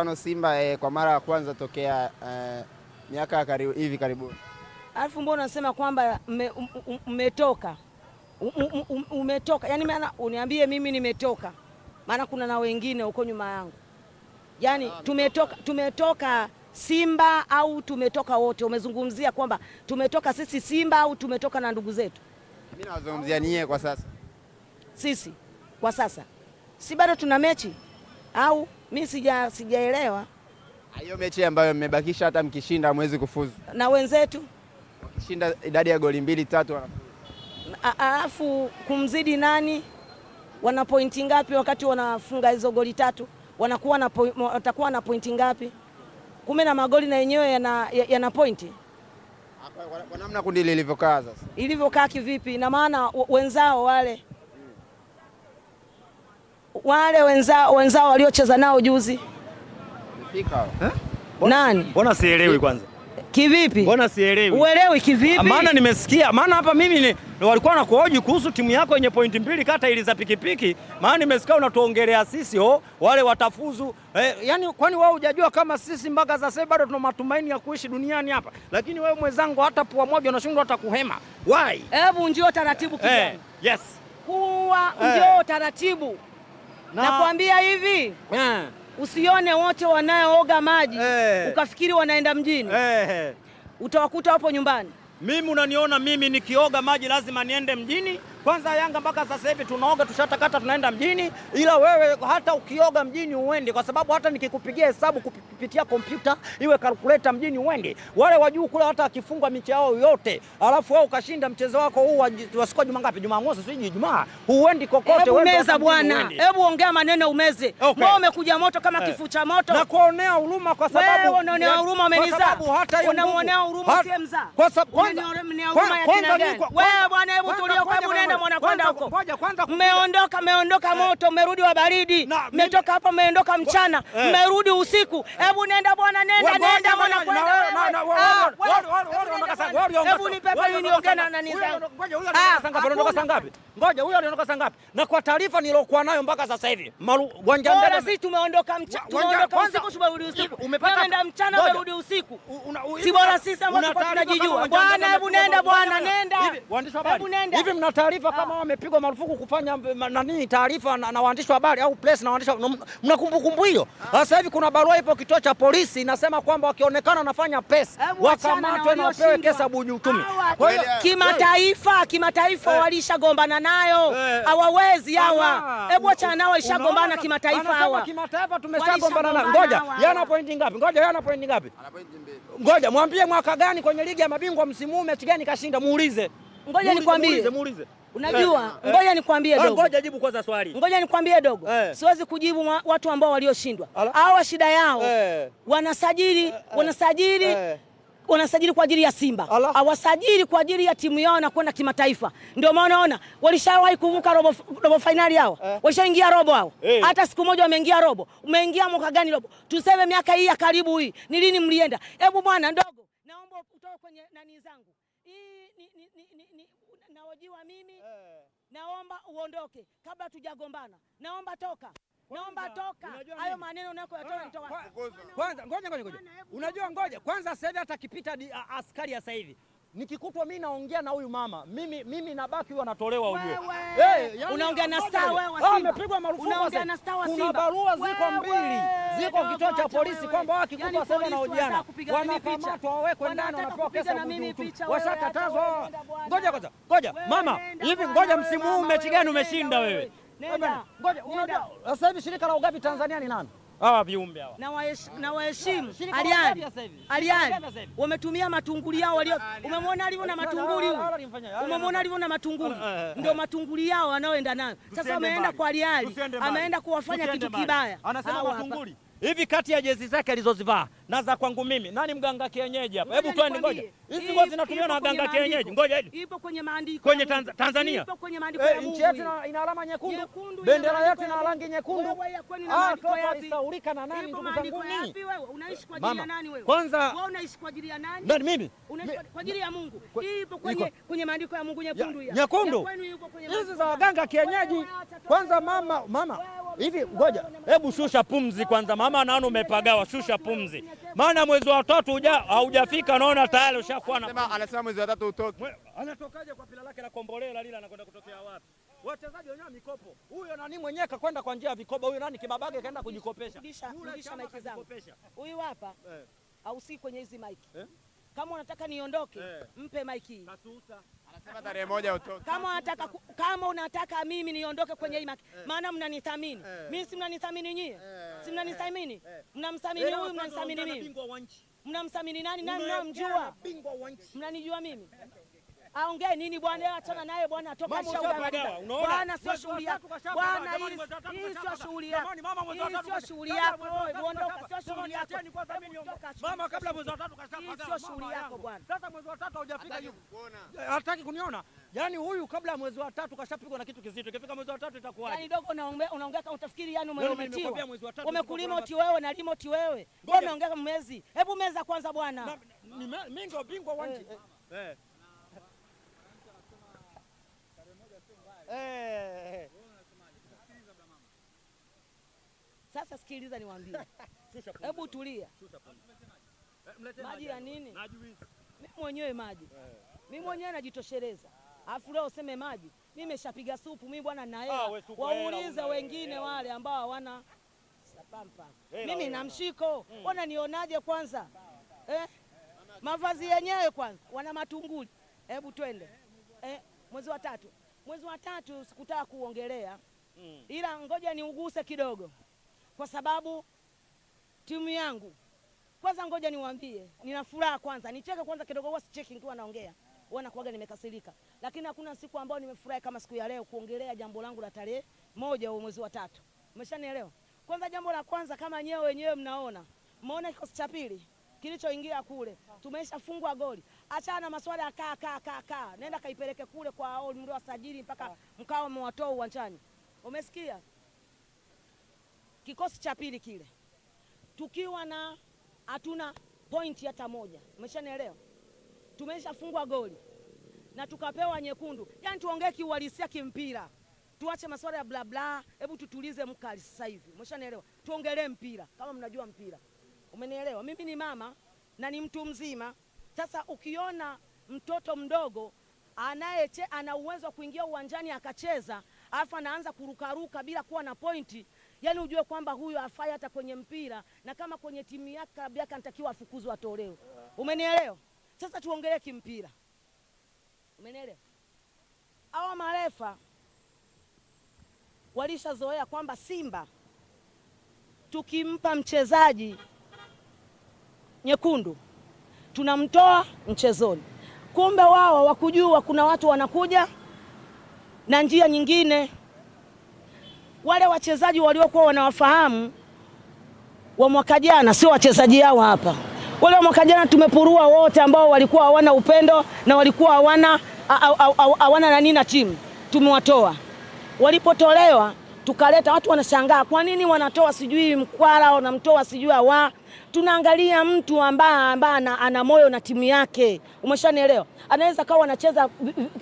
5 Simba kwa mara ya kwanza tokea miaka hivi karibuni. Alafu mbona unasema kwamba umetoka? Umetoka. Yaani maana uniambie mimi nimetoka. Maana kuna na wengine huko nyuma yangu. Yaani tumetoka Simba au tumetoka wote? Umezungumzia kwamba tumetoka sisi Simba au tumetoka na ndugu zetu? Mimi nazungumzia nyie kwa sasa. Sisi kwa sasa. Si bado tuna mechi au mimi sijaelewa. Hiyo mechi ambayo mmebakisha hata mkishinda mwezi kufuzu. Na wenzetu wakishinda idadi ya goli 2-3 wanafuzu. Alafu kumzidi nani? Wana pointi ngapi wakati wanafunga hizo goli 3? Watakuwa na pointi ngapi? Kume na magoli na yenyewe yana pointi. Kwa namna kundi lilivyokaa sasa. Ilivyokaa kivipi? Na maana wenzao wale wenzao waliocheza nao juzi. Nani? Mbona sielewi kwanza? Kivipi? Mbona sielewi? Uelewi kivipi? Maana nimesikia, maana hapa mimi walikuwa wanakuhoji kuhusu timu yako yenye pointi 2 kata ili za pikipiki. Maana nimesikia unatuongelea sisi wale watafuzu. Yani kwani wewe hujajua kama sisi mpaka sasa bado tuna matumaini ya kuishi duniani hapa? Lakini wewe mwenzangu hata pua moja unashindwa hata kuhema. Why? Hebu njoo taratibu kijana. Yes. Kuwa njoo taratibu. Nakwambia hivi. Usione wote wanaooga maji ukafikiri wanaenda mjini. Utawakuta hapo nyumbani. Mimi unaniona mimi nikioga maji lazima niende mjini? Kwanza Yanga mpaka sasa hivi tunaoga tushatakata tunaenda mjini, ila wewe hata ukioga mjini uende, kwa sababu hata nikikupigia hesabu kupitia kompyuta iwe calculator mjini uende. Wale wa juu kule hata akifungwa miche yao yote, alafu wewe ukashinda mchezo wako huu wa siku juma ngapi? Jumamosi sio Ijumaa. Huendi kokote wewe. Umeza bwana. Hebu ongea maneno umeze. Wewe umekuja moto kama kifuu cha moto. Na kuonea huruma kwa sababu wewe unaonea huruma umenizaa. Unaonea huruma si mzaa. Kwa sababu kwanza wewe bwana, hebu tulia kwa hebu nenda mwana kwenda huko. Mmeondoka moto, mmerudi wa baridi. Mmetoka hapa mmeondoka mchana, mmerudi usiku. Hebu nenda bwana, nenda mwana kwenda. Hebu nipepe mimi niongee na nani zangu. Ngoja huyo aliondoka saa ngapi? Na kwa taarifa nilokuwa nayo mpaka sasa hivi uwanja ndani sisi tumeondoka mchana, tumeondoka usiku, tumerudi usiku. Umeenda mchana umerudi usiku. Si bora sisi ambao tunajijua. Bwana hebu nenda bwana, nenda. Hivi mna taarifa kama wamepigwa marufuku kufanya nani taarifa na waandishi wa habari au press na waandishi? Mna kumbukumbu hiyo? Sasa hivi kuna barua ipo kituo cha polisi inasema kwamba wakionekana wanafanya pesa wakamatwe na wapewe kesi ya bujuutumi. Kwa hiyo kimataifa walishagombana nayo. Hawawezi hawa. Hebu acha nao ishagombana kimataifa hawa. Kimataifa tumeshagombana nao. Ngoja, yana pointi ngapi? Ana pointi 2. Ngoja mwambie mwaka gani kwenye ligi ya mabingwa msimu huu mechi gani kashinda, muulize. Ngoja nikwambie. Unajua, ngoja nikwambie dogo. Ngoja jibu kwanza swali. Ngoja nikwambie dogo. Siwezi kujibu watu ambao walioshindwa. Hawa shida yao. Wanasajili kwa ajili ya Simba. Hawasajili kwa ajili ya timu yao na kwenda kimataifa. Ndio maana unaona walishawahi kuvuka robo finali hao. Walishaingia robo hao. Hata siku moja wameingia robo. Umeingia mwaka gani robo? Tuseme miaka hii ya karibu hii. Ni lini mlienda? Hebu bwana ndogo, naomba utoe kwenye nani zangu. Naojiwa mimi. Naomba uondoke kabla tujagombana. Naomba toka. Hayo maneno unako yatoa nitoa. Kwanza ngoja. Unajua ngoja. Kwanza sasa hivi atakipita askari sasa hivi. Nikikutwa mimi naongea na huyu mama, mimi nabaki huyu anatolewa ujue. Unaongea na star wewe wa Simba. Amepigwa marufuku. Unaongea na star wa Simba. Kuna barua ziko 2. Ziko kituo cha polisi kwamba wakikupa sema na ujana. Wanakamatwa wawekwe ndani wanapewa kesi ya bujuutumi. Washakatazwa. Ngoja. Mama, hivi ngoja msimu huu mechi gani umeshinda wewe? Ngoja, unajua sasa hivi shirika la ugavi Tanzania ni nani? Hawa viumbe hawa. Na waheshimu Aliani. Wametumia matunguli yao walio. Umemwona alivyo na matunguli huyu? Umemwona alivyo na matunguli? Ndio matunguli yao wanaoenda nayo. Sasa wameenda kwa Aliani. Ameenda kuwafanya kitu kibaya. Anasema matunguli. Hivi kati ya jezi zake alizozivaa na za kwangu mimi, nani mganga kienyeji hapa? Hebu twende ngoja. Hizi ngozi zinatumiwa na waganga kienyeji. Ngoja hili. Ipo kwenye maandiko. Kwenye Tanzania. Ipo kwenye maandiko ya Mungu. Nchi yetu ina alama nyekundu. Bendera yetu ina rangi nyekundu. Isaulika na nani ndugu zangu nini? Unaishi kwa ajili ya nani wewe? Kwanza wewe unaishi kwa ajili ya nani? Nani mimi? Unaishi kwa ajili ya Mungu. Ipo kwenye maandiko ya Mungu nyekundu ya. Nyekundu. Hizi za waganga kienyeji. Kwanza mama Hivi ngoja, hebu shusha pumzi kwanza mama, naona umepagawa, shusha pumzi. Maana mwezi wa 3 haujafika, naona tayari ushakuwa na. Anasema mwezi wa 3 utoke. Anatokaje kwa pila lake la Kombolela lile, anakwenda kutokea wapi? Wachezaji wenyewe mikopo. Huyo nani mwenyewe kakwenda kwa njia ya vikoba, huyo nani Kibabage kaenda kujikopesha. Rudisha maiki zangu. Huyu hapa au si kwenye hizi maiki. Kama unataka niondoke, mpe maiki. Kasusa. Anasema tarehe 1 utoke. Kama unataka mimi niondoke kwenye hii maiki, maana mnanithamini. Mimi si mnanithamini nyie? Si mnanithamini? Mnamthamini huyu, mnanithamini mimi. Mnamthamini nani? Nani mnamjua? Mnanijua mimi? Aongee nini bwana, achana naye bwana, atoka shauri. Bwana sio shughuli yako. Bwana hii sio shughuli yako. Hii sio shughuli yako. Ondoka, sio shughuli yako. Mama kabla mwezi wa 3 kashapagawa. Sio shughuli yako bwana. Sasa mwezi wa 3 haujafika yuko. Hataki kuniona. Yaani huyu kabla mwezi wa 3 kashapigwa na kitu kizito. Ikifika mwezi wa 3 itakuwaje? Yaani dogo unaongea kama utafikiri yani umetiwa. Umekulima oti wewe na limoti wewe. Wewe umeongea mwezi. Hebu meza kwanza bwana. Mimi ndio bingwa wa nchi. Sasa sikiliza niwaambie. Hebu tulia. Maji ya nini? Mimi mwenyewe maji. Mimi mwenyewe najitosheleza. Alafu leo useme maji. Mimi nimeshapiga supu mimi bwana na hela. Waulize wengine wale ambao hawana sapampa. Mimi na mshiko. Mbona nionaje kwanza? Mavazi yenyewe kwanza wana matunguli. Hebu twende. Mwezi wa 3. Mwezi wa 3 sikutaka kuongelea. Ila ngoja niuguse kidogo. Kwa sababu timu yangu kwanza, ngoja niwaambie, nina furaha kwanza. Nicheke kwanza kidogo, huwa sicheki nikiwa naongea. Huwa nakuaga nimekasirika. Lakini hakuna siku ambayo nimefurahi kama siku ya leo kuongelea jambo langu la tarehe 1 wa mwezi wa 3. Umeshanielewa? Kwanza jambo la kwanza, kama nyewe wenyewe mmeona kikosi cha pili kilichoingia kule. Tumeshafungwa goli. Achana na maswala ya kaa. Nenda kaipeleke kule kwa hao mlio wasajili mpaka mkao mwatoa uwanjani. Umesikia? Kikosi cha pili kile. Tukiwa na hatuna point hata moja. Umeshanielewa? Tumeshafungwa goli na tukapewa nyekundu. Yaani tuongee kiuhalisia kimpira. Tuache maswala ya bla bla, hebu tutulize mkali sasa hivi. Umeshanielewa? Tuongelee mpira kama mnajua mpira. Umenielewa? Mimi ni mama na ni mtu mzima. Sasa ukiona mtoto mdogo ana uwezo wa kuingia uwanjani akacheza, alafu anaanza kurukaruka bila kuwa na pointi, yani ujue kwamba huyo hafai hata kwenye mpira, na kama kwenye timu yake klabu yake anatakiwa afukuzwe atolewe. Umenielewa? Sasa tuongelee kimpira. Umenielewa? Hawa marefa walishazoea kwamba Simba tukimpa mchezaji nyekundu tunamtoa mchezoni. Kumbe wao wakujua kuna watu wanakuja na njia nyingine. Wale wachezaji waliokuwa wanawafahamu wa mwaka jana sio wachezaji hao hapa. Wale wa mwaka jana tumepurua wote ambao walikuwa hawana upendo na walikuwa hawana nani na timu. Tumewatoa. Walipotolewa tukaleta watu wanashangaa kwa nini wanatoa sijui Mkwala wanamtoa sijui Awa. Tunaangalia mtu ambaye ana moyo na timu yake. Umeshanielewa? Anaweza kawa anacheza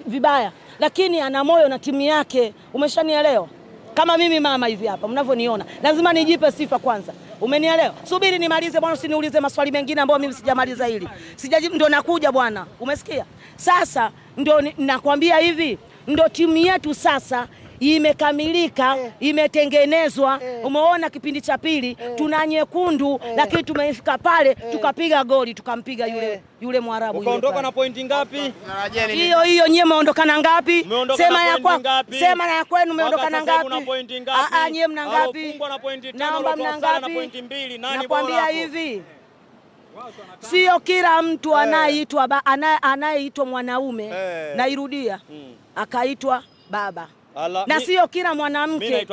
vibaya lakini ana moyo na timu yake. Umeshanielewa? Kama mimi mama hivi hapa mnavyoniona, lazima nijipe sifa kwanza. Umenielewa? Subiri nimalize bwana, usiniulize maswali mengine ambayo mimi sijamaliza hili. Sijajibu ndio nakuja bwana. Umesikia? Sasa ndio nakwambia hivi, ndio timu yetu sasa imekamilika, imetengenezwa. Umeona kipindi cha pili tuna nyekundu, lakini tumefika pale tukapiga goli, tukampiga yule Mwarabu. Ukaondoka na pointi ngapi? Hiyo nyewe umeondokana ngapi? Sema ya kwa sema na ya kwenu umeondokana ngapi? Nyewe mna ngapi? Naomba mna ngapi? Nakwambia hivi, sio kila mtu anayeitwa mwanaume, nairudia, akaitwa baba. Na sio kila mwanamke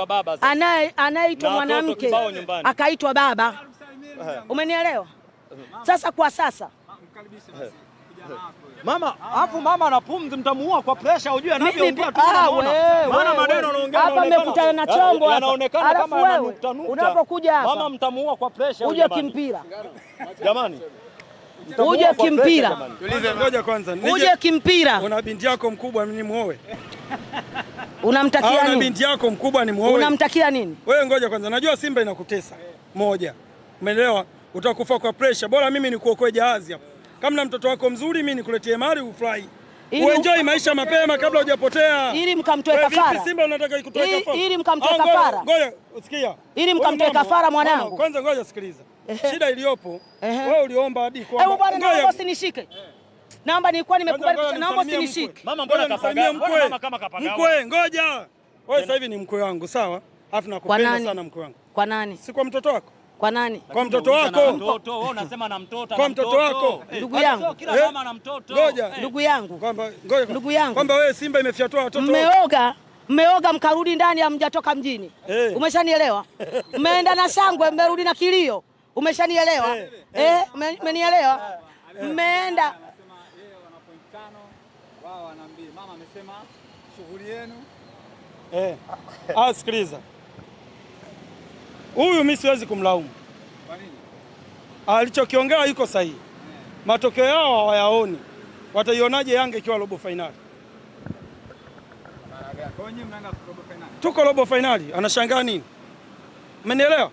anayeitwa mwanamke akaitwa baba. Umenielewa? Sasa kwa sasa mama, afu mama ana pumzi, mtamuua kwa pressure, ujue anavyoongea tu. Maana maneno anaongea hapa mmekutana na chombo hapa. Yanaonekana kama yananukta nukta. Unapokuja hapa mama, mtamuua kwa pressure uje kimpira. Jamani. Uje kimpira. Ngoja kwanza. Uje kimpira. Una binti yako mkubwa mimi muoe. Unamtakia nini? Binti yako mkubwa ni muoe. Unamtakia nini? Wewe ngoja kwanza, najua Simba inakutesa. Moja. Umeelewa? Utakufa kwa pressure. Bora mimi nikuokoe jahazi hapo. Kama na mtoto wako mzuri mimi nikuletee mali ufurahi. Uenjoy maisha mapema kabla hujapotea. Ili mkamtoe kafara. Simba unataka ikutoe kafara. Ili mkamtoe kafara. Ngoja, usikia. Ili mkamtoe kafara mwanangu. Kwanza ngoja sikiliza. Shida iliyopo, wewe uliomba hadi kwa. Hebu bwana naomba usinishike. Naomba nilikuwa nimekubali, naomba usinishike. Mama mbona kapaga? Mama kama kapaga. Mkwe, ngoja. Wewe sasa hivi ni mkwe wangu, sawa? Alafu nakupenda sana mkwe wangu. Kwa nani? Si kwa mtoto wako? Kwa nani? Kwa mtoto wako. Mtoto, wewe unasema na mtoto. Kwa mtoto wako. Ndugu yangu. Kila mama na mtoto. Ngoja. Ndugu yangu. Kwamba ngoja. Ndugu yangu. Kwamba wewe Simba imefyatua watoto. Mmeoga mkarudi ndani, hamjatoka mjini. Umeshanielewa? Mmeenda na shangwe, mmerudi na kilio. Umeshanielewa? Umenielewa? Mmeenda wao wanaambia mama amesema shughuli yenu. Sikiliza. Huyu mimi siwezi kumlaumu. Kwa nini? Alichokiongea yuko sahihi. Matokeo yao hawayaoni. Wataionaje Yanga ikiwa robo finali? Kwa nini mnaenda robo finali? Tuko robo finali, anashangaa nini? Umenielewa?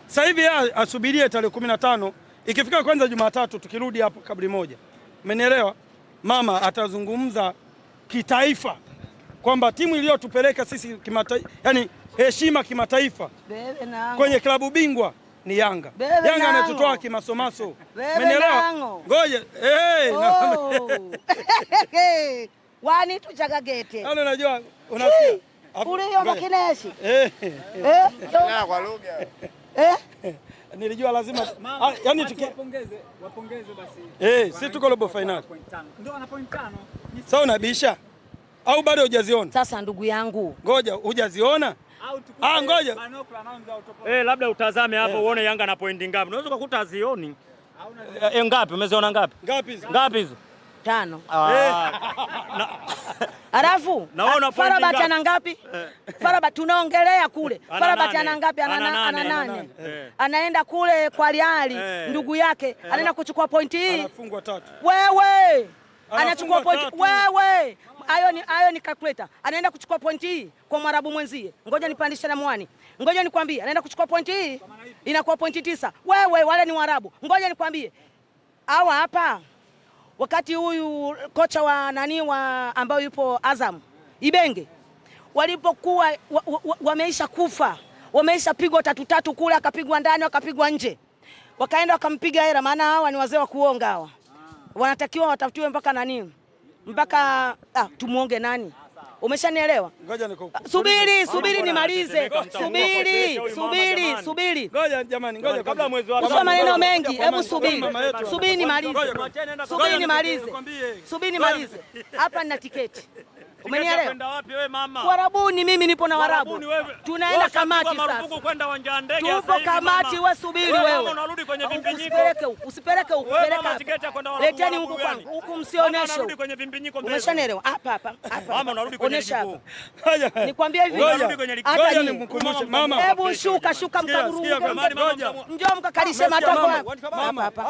Sasa hivi asubirie tarehe 15, ikifika kwanza Jumatatu tukirudi hapo kabla moja. Umenielewa? Mama atazungumza kitaifa kwamba timu iliyotupeleka sisi kimataifa, yani heshima kimataifa kwenye klabu bingwa ni Yanga. Yanga anatutoa kimasomaso. Umenielewa? Ngoja. Wani tuchagagete. Unajua unasikia? Ule makineshi. Kwa lugha. Nilijua lazima yani wapongeze basi. Si tuko robo finali. Ndio ana point 5. Sasa unabisha au bado hujaziona? Sasa ndugu yangu. Ngoja, hujaziona? Ngoja. Labda utazame hapo uone Yanga na pointi ngapi. Unaweza kukuta hazioni. Ngapi? Umeziona ngapi? Ngapi hizo? 5. Alafu Farabat ana ngapi? Farabat tunaongelea kule. Farabat ana ngapi? Ana 8. Anaenda kule kwa Real, ndugu yake anaenda kuchukua pointi hii. Anafungwa 3. Wewe anachukua pointi. Wewe hayo ni calculator. Anaenda kuchukua pointi hii kwa Mwarabu mwenzie. Ngoja nipandishe na mwani. Ngoja nikwambie, anaenda kuchukua pointi hii inakuwa pointi 9. Wewe wale ni Waarabu. Ngoja nikwambie. Hawa hapa wakati huyu kocha wa ambao yupo Azam Ibenge walipokuwa wameisha kufa, wameisha pigwa 3 kule, akapigwa ndani, akapigwa nje, wakaenda wakampiga hela, maana hawa ni wazee wa kuonga hawa. Wanatakiwa watafutiwe mpaka tumuonge nani? Umeshanielewa? Ngoja subiri nimalize. Subiri. Ngoja jamani, ngoja kabla mwezi wa usoma maneno mengi, hebu subiri nimalize. Hapa nina tiketi. Umenielewa? Kwenda wapi wewe mama? Warabuni, mimi nipo na Warabu. Tunaenda kamati sasa. Kwenda uwanja wa ndege sasa. Tupo kamati, wewe subiri wewe. Unarudi kwenye vimbinyiko. Usipeleke huko. Leteni huko kwangu. Huko msioneshe. Unarudi kwenye vimbinyiko mbele. Umeshanielewa? Hapa. Mama unarudi kwenye ligi. Nikwambia hivi. Ngoja nimkumbushe mama. Hebu shuka mkaburuke. Njoo mkakalishe matako hapa.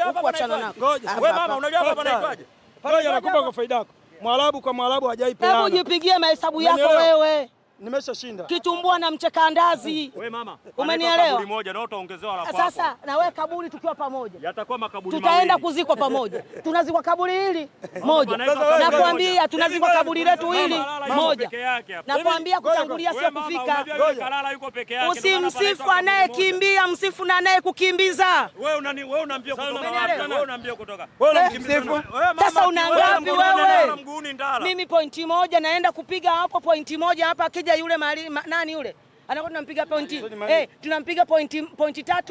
Huko achana nako. Wewe mama unajua hapa panaitwaje? Ngoja nakupa kwa faida yako. Mwarabu kwa Mwarabu hajaipeana. Hebu jipigie mahesabu yako wewe. Nimeshashinda. Kitumbua na mchekandazi. Wewe mama. Umenielewa? Kaburi moja na utaongezewa la kwako. Sasa na wewe kaburi tukiwa pamoja. Yatakuwa makaburi mawili. Tutaenda kuzikwa pamoja. Tunazikwa kaburi hili moja. Nakwambia tunazikwa kaburi letu hili moja. Nakwambia kutangulia sio kufika. Usimsifu anayekimbia, msifu na anayekukimbiza. Wewe unaambia kutoka. Sasa una ngapi wewe? Mimi pointi moja naenda kupiga hapo, pointi moja hapa, akija yule nani yule anakuwa tunampiga pointi tunampiga pointi 3 pointi 3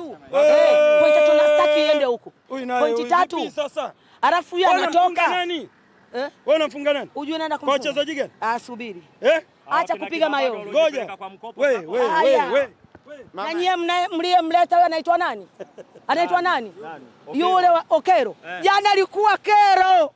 tunastaki iende huko pointi 3 sasa. Alafu yeye anatoka nani? Wewe unamfunga nani? Unajua naenda kumfunga kwa wachezaji gani? Subiri acha kupiga mayo. Ngoja wewe na nyie mliyemleta wewe anaitwa nani? Anaitwa nani? Yule wa Okero jana alikuwa kero.